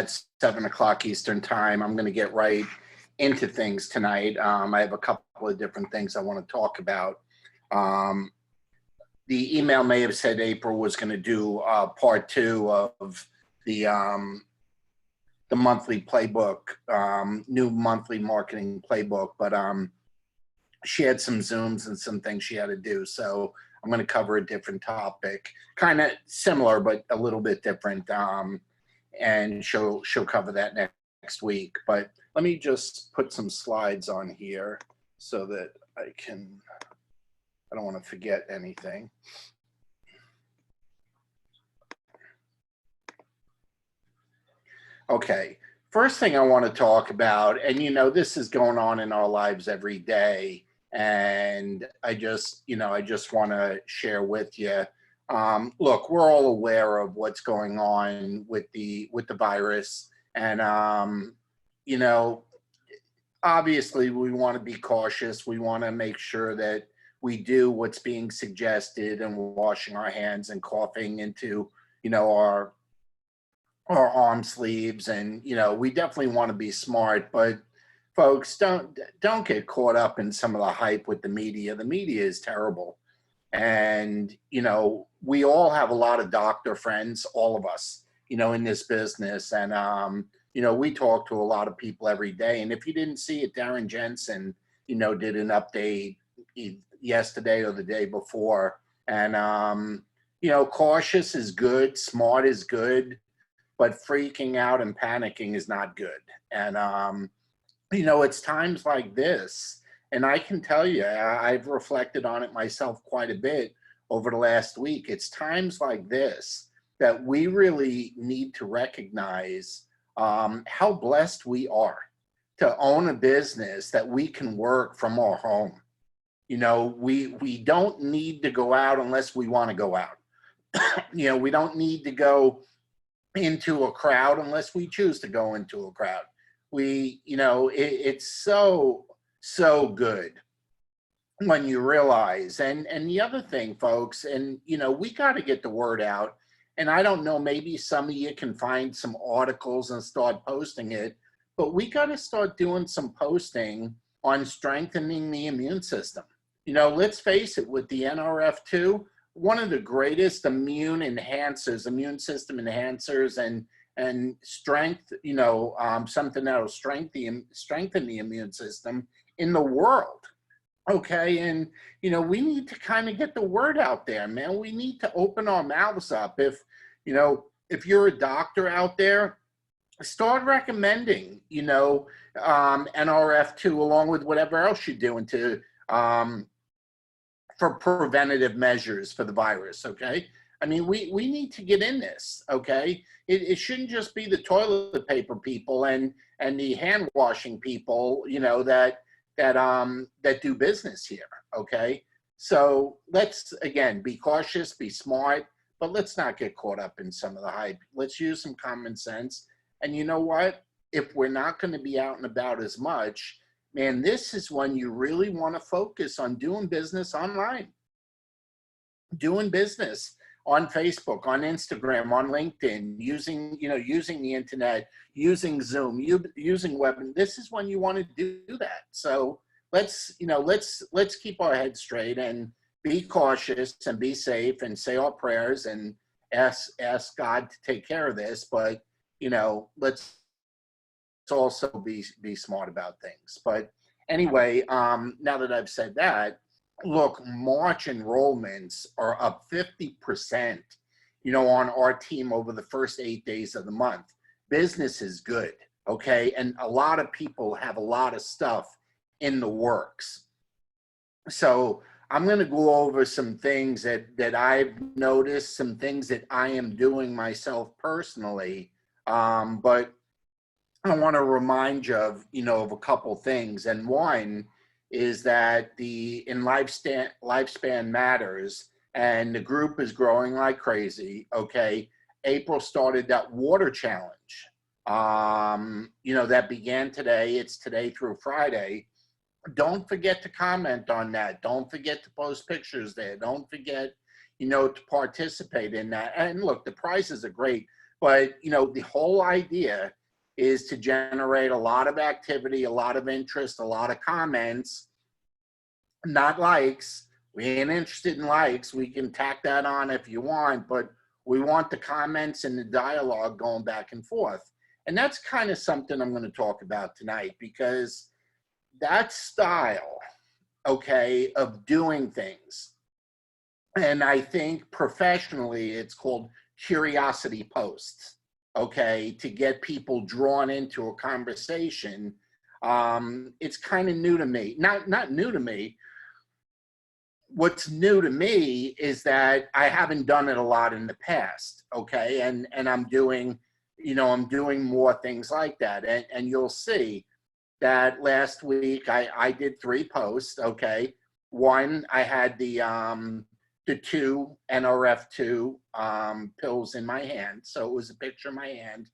at 7 o'clock Eastern time. I'm going to get right into things tonight. I have a couple of different things I want to talk about. The email may have said April was going to do part 2 of the monthly playbook, new monthly marketing playbook, but she had some Zooms and some things she had to do. So I'm going to cover a different topic, kind of similar, but a little bit different. And she'll cover that next week. But let me just put some slides on here so that I don't want to forget anything. Okay, first thing I want to talk about, and this is going on in our lives every day, and I just want to share with you. Look, we're all aware of what's going on with the virus, and obviously we want to be cautious. We want to make sure that we do what's being suggested, and we're washing our hands and coughing into our arm sleeves, and we definitely want to be smart. But folks, don't get caught up in some of the hype with the media. The media is terrible. And, we all have a lot of doctor friends, all of us, in this business. And, we talk to a lot of people every day. And if you didn't see it, Darren Jensen, did an update yesterday or the day before. And, cautious is good, smart is good, but freaking out and panicking is not good. And, it's times like this. And I can tell you, I've reflected on it myself quite a bit over the last week. It's times like this that we really need to recognize how blessed we are to own a business that we can work from our home. We don't need to go out unless we want to go out. We don't need to go into a crowd unless we choose to go into a crowd. It's so good when you realize, and the other thing, folks, and we got to get the word out. And I don't know, maybe some of you can find some articles and start posting it, but we got to start doing some posting on strengthening the immune system. Let's face it, with the NRF2, one of the greatest immune system enhancers and strength, something that'll strengthen the immune system in the world. Okay. And, we need to kind of get the word out there, man. We need to open our mouths up. If you're a doctor out there, start recommending, NRF2 along with whatever else you're doing for preventative measures for the virus. Okay. I mean, we need to get in this. Okay. It shouldn't just be the toilet paper people and the hand washing people, that do business here. Okay. So let's, again, be cautious, be smart, but let's not get caught up in some of the hype. Let's use some common sense. And you know what? If we're not going to be out and about as much, man, this is when you really want to focus on doing business online, doing business on Facebook, on Instagram, on LinkedIn, using the internet, using Zoom, using web. And this is when you want to do that. So let's keep our heads straight and be cautious and be safe and say our prayers and ask God to take care of this. But, let's also be smart about things. But anyway, now that I've said that, look, March enrollments are up 50%, on our team over the first 8 days of the month. Business is good, okay? And a lot of people have a lot of stuff in the works. So I'm going to go over some things that I've noticed, some things that I am doing myself personally. But I want to remind you of a couple things. And one is that in Lifespan Matters, and the group is growing like crazy. Okay. April started that water challenge, that began today. It's today through Friday. Don't forget to comment on that. Don't forget to post pictures there. Don't forget, to participate in that. And look, the prizes are great, But, you know, the whole idea is to generate a lot of activity, a lot of interest, a lot of comments, not likes. We ain't interested in likes. We can tack that on if you want, but we want the comments and the dialogue going back and forth. And that's kind of something I'm going to talk about tonight, because that style, okay, of doing things, and I think professionally it's called curiosity posts, okay, to get people drawn into a conversation. It's kind of new to me. Not new to me. What's new to me is that I haven't done it a lot in the past, okay, and I'm doing, you know, I'm doing more things like that, and you'll see that last week I did 3 posts, okay. One, I had the 2 NRF2 pills in my hand, so it was a picture of my hand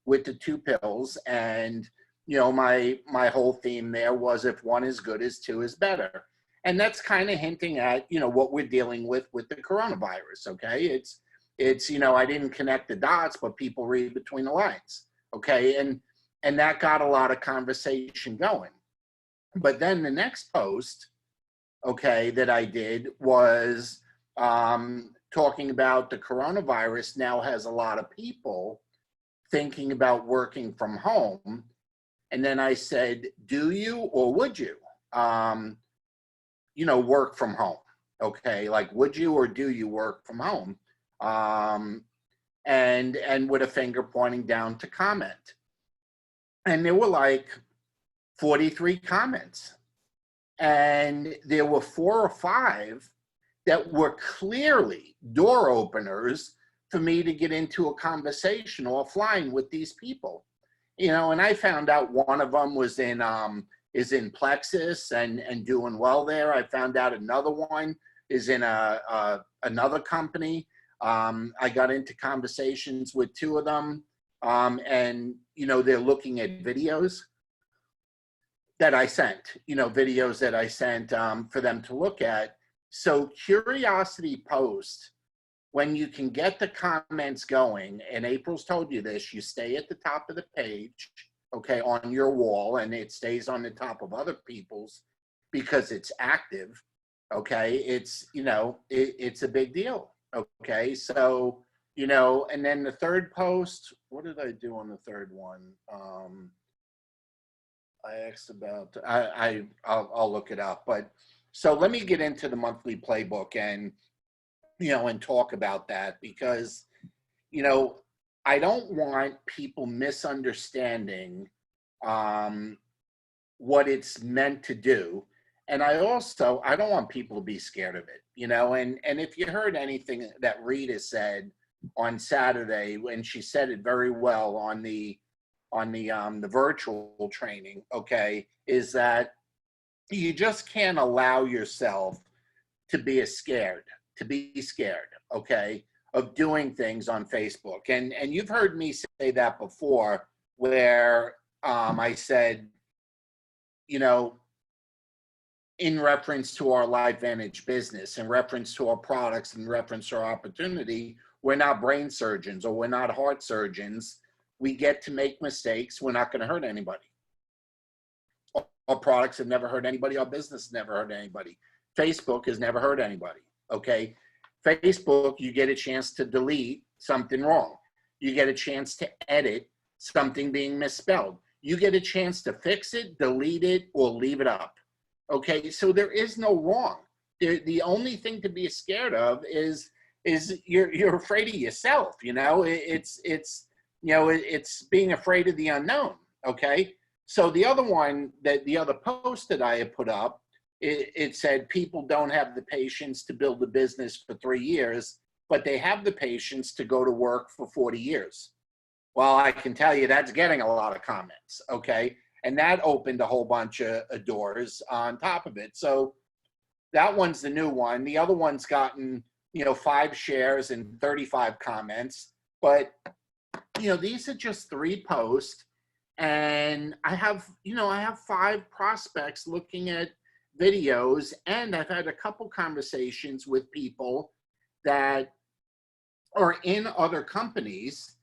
with the 2 pills, and you know, my whole theme there was, if one is good as 2 is better. And that's kind of hinting at, you know, what we're dealing with the coronavirus, okay? It's, you know, I didn't connect the dots, but people read between the lines, okay? And that got a lot of conversation going. But then the next post, okay, that I did was talking about the coronavirus now has a lot of people thinking about working from home. And then I said, do you or would you? You know, work from home, okay? Like, would you or do you work from home? And with a finger pointing down to comment. And there were like 43 comments. And there were 4 or 5 that were clearly door openers for me to get into a conversation offline with these people. You know, and I found out one of them was is in Plexus and doing well there. I found out another one is in another company. I got into conversations with 2 of them, and you know, they're looking at videos that I sent, you know, videos that I sent for them to look at. So curiosity post, when you can get the comments going, and April's told you this, you stay at the top of the page, okay, on your wall, and it stays on the top of other people's because it's active, okay? It's, you know, it's a big deal, okay? So, you know, and then the third post, what did I do on the third one? I asked about, I'll look it up, but so let me get into the monthly playbook and, you know, and talk about that, because, you know, I don't want people misunderstanding what it's meant to do. And I don't want people to be scared of it, you know, and if you heard anything that Rita said on Saturday, when she said it very well on the virtual training, okay, is that you just can't allow yourself to be scared, okay, of doing things on Facebook. And you've heard me say that before, where I said, you know, in reference to our LifeVantage business, in reference to our products, in reference to our opportunity, we're not brain surgeons or we're not heart surgeons. We get to make mistakes. We're not going to hurt anybody. Our products have never hurt anybody. Our business has never hurt anybody. Facebook has never hurt anybody, okay? Facebook, you get a chance to delete something wrong. You get a chance to edit something being misspelled. You get a chance to fix it, delete it, or leave it up, okay? So there is no wrong. The only thing to be scared of is you're afraid of yourself, you know? It's you know, it's being afraid of the unknown, okay? So the other one, the other post that I had put up, it said people don't have the patience to build a business for 3 years, but they have the patience to go to work for 40 years. Well, I can tell you that's getting a lot of comments, okay? And that opened a whole bunch of doors on top of it. So that one's the new one. The other one's gotten, you know, 5 shares and 35 comments. But, you know, these are just 3 posts. And I have, you know, I have 5 prospects looking at videos, and I've had a couple conversations with people that are in other companies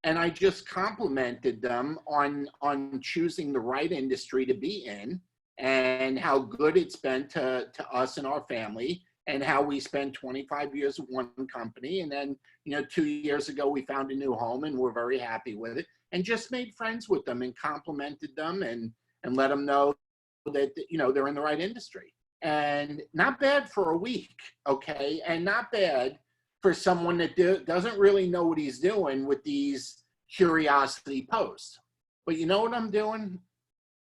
and I just complimented them on choosing the right industry to be in, and how good it's been to us and our family, and how we spent 25 years with one company. And then, 2 years ago, we found a new home and we're very happy with it, and just made friends with them and complimented them and let them know that, they're in the right industry. And not bad for a week, okay? And not bad for someone that doesn't really know what he's doing with these curiosity posts. But you know what I'm doing?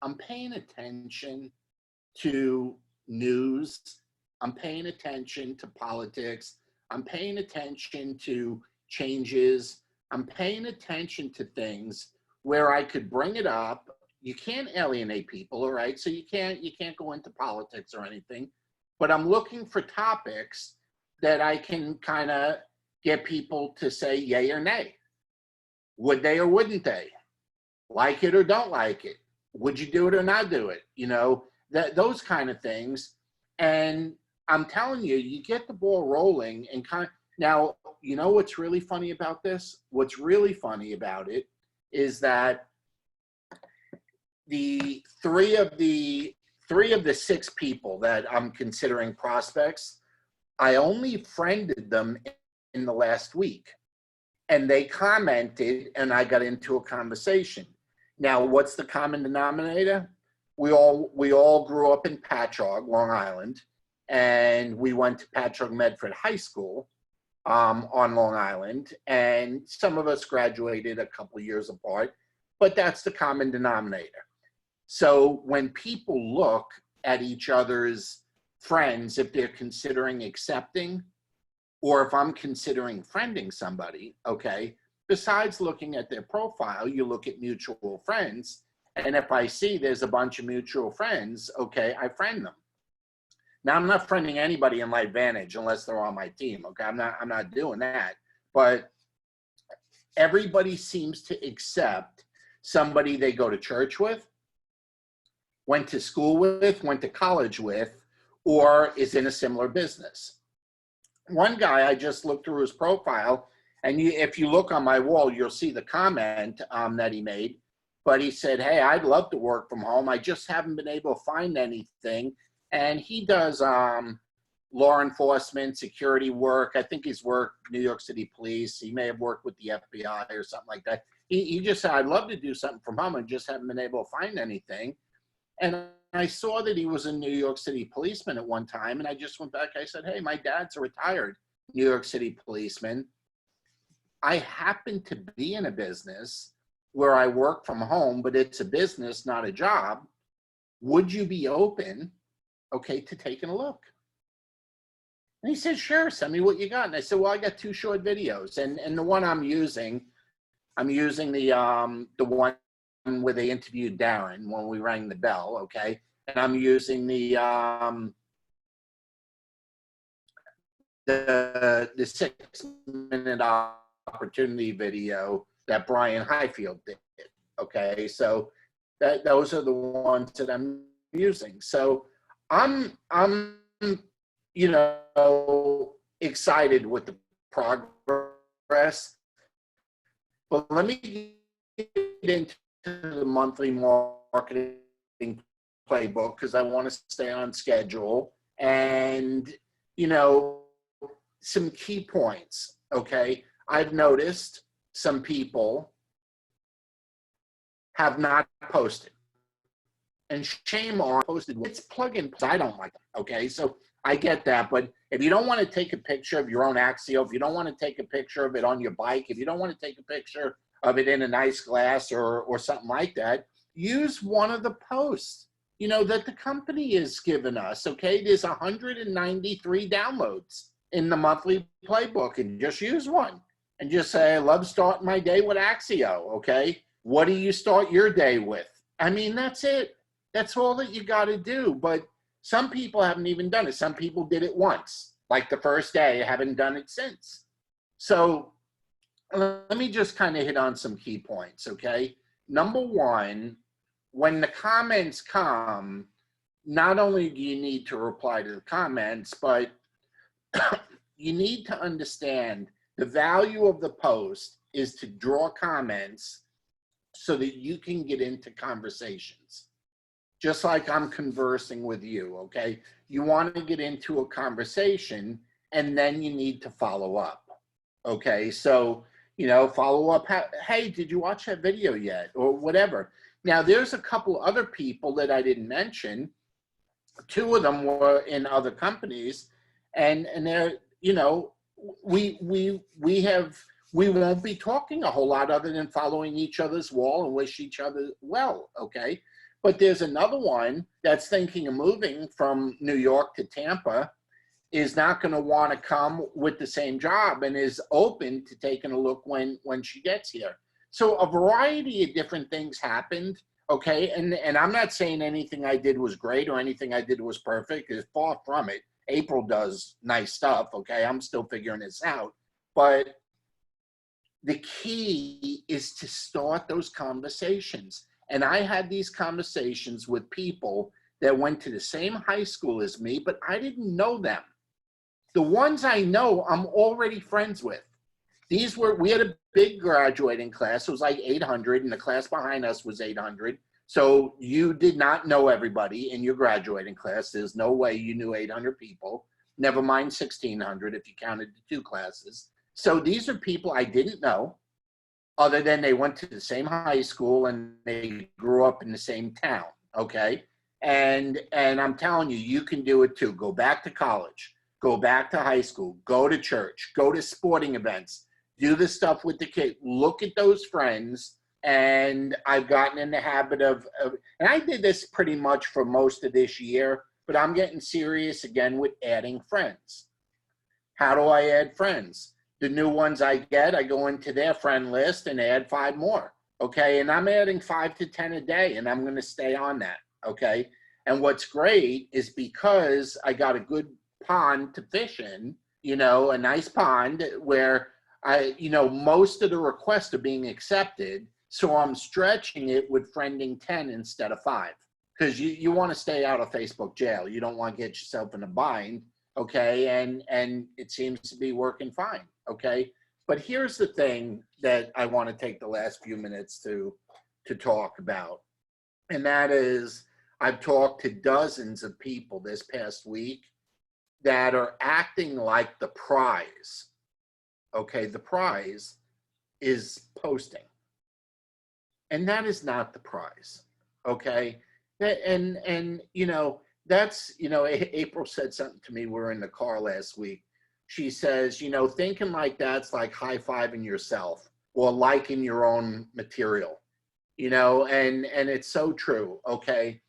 I'm paying attention to news. I'm paying attention to politics. I'm paying attention to changes. I'm paying attention to things where I could bring it up. You can't alienate people, all right? So you can't go into politics or anything. But I'm looking for topics that I can kind of get people to say yay or nay. Would they or wouldn't they? Like it or don't like it? Would you do it or not do it? Those kind of things. And I'm telling you, you get the ball rolling and now, what's really funny about this? What's really funny about it is that the three of the 6 people that I'm considering prospects, I only friended them in the last week, and they commented, and I got into a conversation. Now, what's the common denominator? We all grew up in Patchogue, Long Island, and we went to Patchogue Medford High School on Long Island, and some of us graduated a couple years apart, but that's the common denominator. So when people look at each other's friends, if they're considering accepting, or if I'm considering friending somebody, okay, besides looking at their profile, you look at mutual friends. And if I see there's a bunch of mutual friends, okay, I friend them. Now, I'm not friending anybody in LifeVantage unless they're on my team, okay? I'm not doing that. But everybody seems to accept somebody they go to church with, went to school with, went to college with, or is in a similar business. One guy, I just looked through his profile, and if you look on my wall, you'll see the comment that he made. But he said, hey, I'd love to work from home. I just haven't been able to find anything. And he does law enforcement, security work. I think he's worked New York City Police. He may have worked with the FBI or something like that. He just said, I'd love to do something from home. I just haven't been able to find anything. And I saw that he was a New York City policeman at one time. And I just went back. I said, hey, my dad's a retired New York City policeman. I happen to be in a business where I work from home, but it's a business, not a job. Would you be open, okay, to taking a look? And he said, sure, send me what you got. And I said, well, I got 2 short videos. And the one I'm using the one where they interviewed Darren when we rang the bell, okay? And I'm using the 6-minute opportunity video that Brian Highfield did, okay? So those are the ones that I'm using. So I'm excited with the progress. But let me get into the monthly marketing playbook because I want to stay on schedule. And, some key points, okay? I've noticed some people have not posted. And shame on posted. It's plug-in. I don't like them, okay? So I get that. But if you don't want to take a picture of your own Axio, if you don't want to take a picture of it on your bike, if you don't want to take a picture of it in a nice glass or something like that, use one of the posts, that the company has given us, okay? There's 193 downloads in the monthly playbook, and just use one. And just say, I love starting my day with Axio, okay? What do you start your day with? I mean, that's it. That's all that you got to do. But some people haven't even done it. Some people did it once, like the first day, haven't done it since. So let me just kind of hit on some key points, okay? Number one, when the comments come, not only do you need to reply to the comments, but you need to understand the value of the post is to draw comments so that you can get into conversations. Just like I'm conversing with you, okay? You want to get into a conversation and then you need to follow up, okay? So, you know, follow up, hey, did you watch that video yet? Or whatever. Now, there's a couple other people that I didn't mention. Two of them were in other companies, and they're, you know, we won't be talking a whole lot other than following each other's wall and wish each other well, okay? But there's another one that's thinking of moving from New York to Tampa, is not going to want to come with the same job and is open to taking a look when she gets here. So a variety of different things happened, okay? And I'm not saying anything I did was great or anything I did was perfect. It's far from it. April does nice stuff, okay? I'm still figuring this out. But the key is to start those conversations. And I had these conversations with people that went to the same high school as me, but I didn't know them. The ones I know, I'm already friends with. We had a big graduating class. It was like 800, and the class behind us was 800. So you did not know everybody in your graduating class. There's no way you knew 800 people, never mind 1,600 if you counted the two classes. So these are people I didn't know, other than they went to the same high school and they grew up in the same town, okay? And I'm telling you, you can do it too. Go back to college, go back to high school, go to church, go to sporting events, do the stuff with the kid, look at those friends. And I've gotten in the habit of, and I did this pretty much for most of this year, but I'm getting serious again with adding friends. How do I add friends? The new ones I get, I go into their friend list and add 5 more, okay? And I'm adding 5 to 10 a day, and I'm gonna stay on that, okay? And what's great is because I got a good pond to fish in, you know, a nice pond where most of the requests are being accepted. So I'm stretching it with friending 10 instead of 5, because you want to stay out of Facebook jail. You don't want to get yourself in a bind, okay? And it seems to be working fine, okay? But here's the thing that I want to take the last few minutes to talk about, and that is I've talked to dozens of people this past week that are acting like the prize, okay? The prize is posting. And that is not the prize, okay? And you know, that's, you know, April said something to me. We were in the car last week. She says, you know, thinking like that's like high-fiving yourself or liking your own material, you know, and it's so true, okay?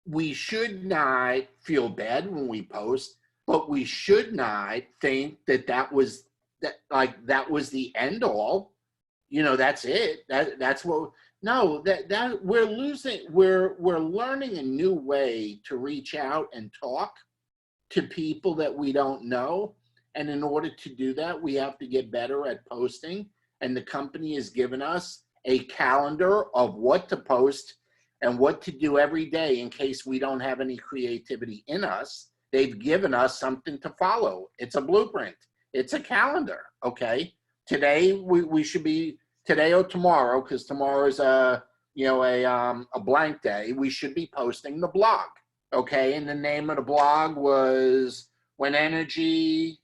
We should not feel bad when we post, but we should not think that was the end all. You know, that's it. That's what. No, that we're losing. We're learning a new way to reach out and talk to people that we don't know. And in order to do that, we have to get better at posting. And the company has given us a calendar of what to post and what to do every day in case we don't have any creativity in us. They've given us something to follow. It's a blueprint. It's a calendar. Okay. Today we should be, today or tomorrow, because tomorrow is a blank day, we should be posting the blog, okay? And the name of the blog was When Energy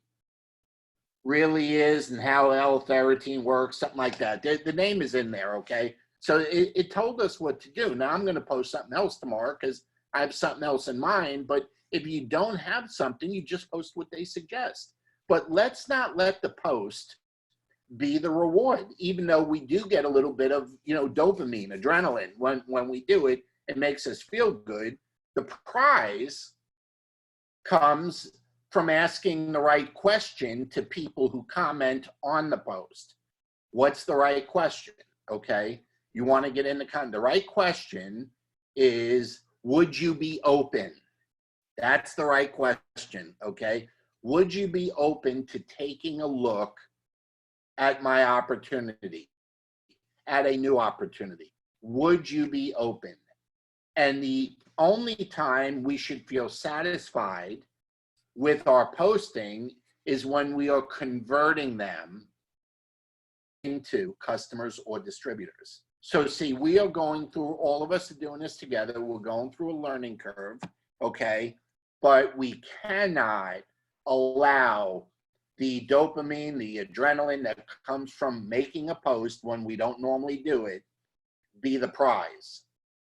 Really Is and How L-Therapy Works, something like that. The name is in there, okay? So it told us what to do. Now I'm going to post something else tomorrow because I have something else in mind, but if you don't have something, you just post what they suggest. But let's not let the post be the reward, even though we do get a little bit of, you know, dopamine, adrenaline when we do it. It makes us feel good. The prize comes from asking the right question to people who comment on the post. What's the right question? Okay, you want to get in the right question is, would you be open? That's the right question. Okay, would you be open to taking a look at my opportunity, at a new opportunity? Would you be open? And the only time we should feel satisfied with our posting is when we are converting them to customers or distributors. So see, we are going through, all of us are doing this together. We're going through a learning curve, okay? But we cannot allow the dopamine, the adrenaline that comes from making a post when we don't normally do it, be the prize.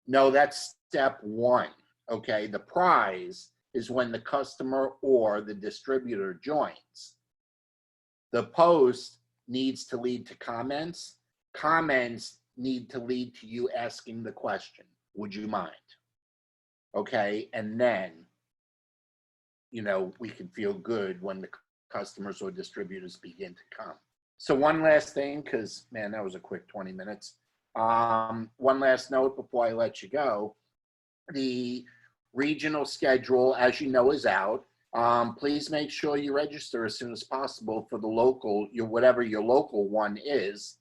No, that's step one, okay? The prize is when the customer or the distributor joins. The post needs to lead to comments. Comments need to lead to you asking the question, would you mind? Okay, and then, you know, we can feel good when the customers or distributors begin to come. So one last thing, because man, that was a quick 20 minutes. One last note before I let you go. The regional schedule, as you know, is out. Please make sure you register as soon as possible for the local, whatever your local one is.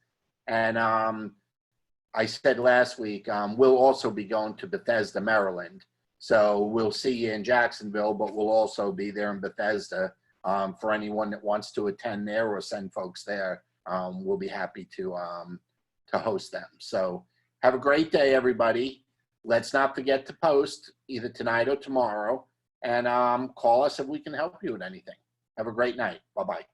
And I said last week, we'll also be going to Bethesda, Maryland. So we'll see you in Jacksonville, but we'll also be there in Bethesda. For anyone that wants to attend there or send folks there, we'll be happy to host them. So have a great day, everybody. Let's not forget to post either tonight or tomorrow, and call us if we can help you with anything. Have a great night. Bye-bye.